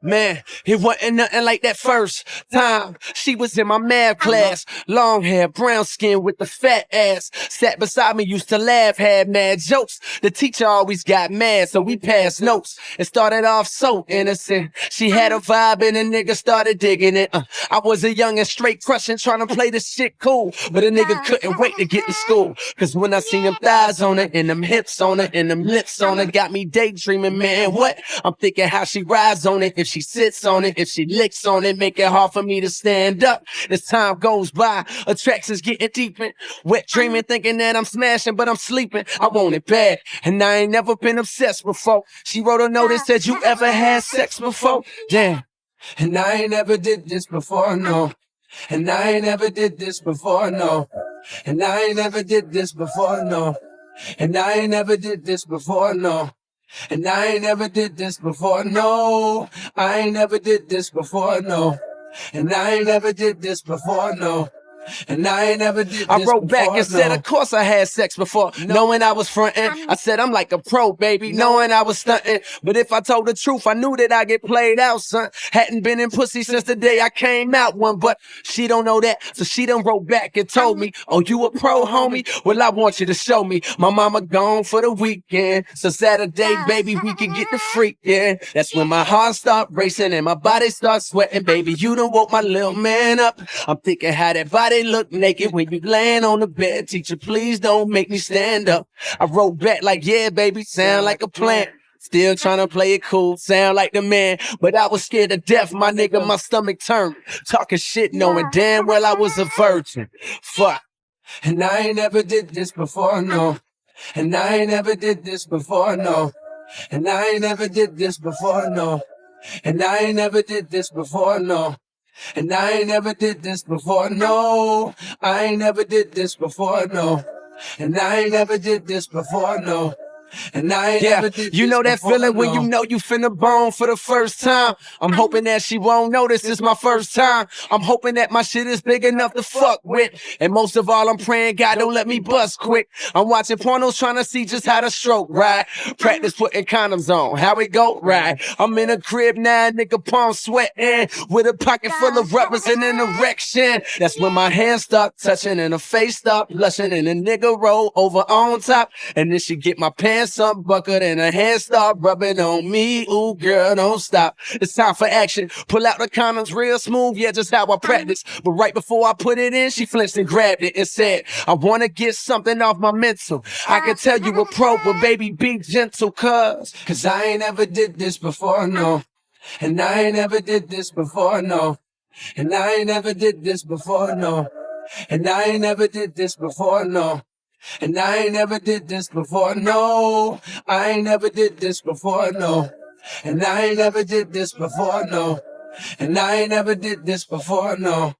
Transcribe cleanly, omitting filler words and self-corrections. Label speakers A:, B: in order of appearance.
A: Man, it wasn't nothing like that first time. She was in my math class. Long hair, brown skin with the fat ass. Sat beside me, used to laugh, had mad jokes. The teacher always got mad, so we passed notes. It started off so innocent. She had a vibe and a nigga started digging it. I was a young and straight crushing, trying to play this shit cool. But a nigga couldn't wait to get to school. Cause when I seen them thighs on her, and them hips on her, and them lips on her, got me daydreaming, man, what? I'm thinking how she rides on it, if she sits on it, if she licks on it, make it hard for me to stand up. As time goes by, attractions getting deeper. Wet dreaming, thinking that I'm smashing, but I'm sleeping. I want it bad, and I ain't never been obsessed before. She wrote a note that said, you ever had sex before? Damn. And I ain't never did this before, no. And I ain't never did this before, no. And I ain't never did this before, no. And I ain't never did this before, no. And I ain't never did this before, no. I ain't never did this before, no. And I ain't never did this before, no. And I ain't never did this I wrote before, back and said, of course I had sex before, knowing I was frontin'. I said, I'm like a pro, baby, knowing I was stuntin'. But if I told the truth, I knew that I'd get played out, son. Hadn't been in pussy since the day I came out one, but she don't know that, so she done wrote back and told me, oh, you a pro, homie? Well, I want you to show me. My mama gone for the weekend, so Saturday, baby, we can get the freakin'. That's when my heart start racing and my body starts sweating, baby. You done woke my little man up. I'm thinking how that body look naked when you laying on the bed. Teacher, please don't make me stand up. I wrote back like, yeah, baby, sound like a plan. Still trying to play it cool, sound like the man. But I was scared to death, my nigga, my stomach turned. Talking shit, knowing damn well I was a virgin. Fuck. And I ain't never did this before, no. And I ain't never did this before, no. And I ain't never did this before, no. And I ain't never did this before, no. And I ain't never did this before, no. I ain't never did this before, no. And I ain't never did this before, no. And I ain't never did this. You know that feeling when you know you finna bone for the first time. I'm hoping that she won't notice it's my first time. I'm hoping that my shit is big enough to fuck with. And most of all, I'm praying God don't let me bust quick. I'm watching pornos trying to see just how to stroke right. Practice putting condoms on, how it go right. I'm in a crib now, nigga, palm sweating, with a pocket full of rubbers and an erection. That's when my hands start touching and her face start blushing and a nigga roll over on top. And then she get my pants up buckled and her hands start rubbing on me. Ooh, girl, don't stop. It's time for action. Pull out the condoms real smooth, yeah, just how I practice. But right before I put it in, she flinched and grabbed it and said, I wanna get something off my mental. I can tell you a pro, but baby, be gentle, cause I ain't ever did this before, no. And I ain't ever did this before, no. And I ain't ever did this before, no. And I ain't ever did this before, no. And I ain't never did this before, no. I ain't never did this before, no. And I ain't never did this before, no. And I ain't never did this before, no.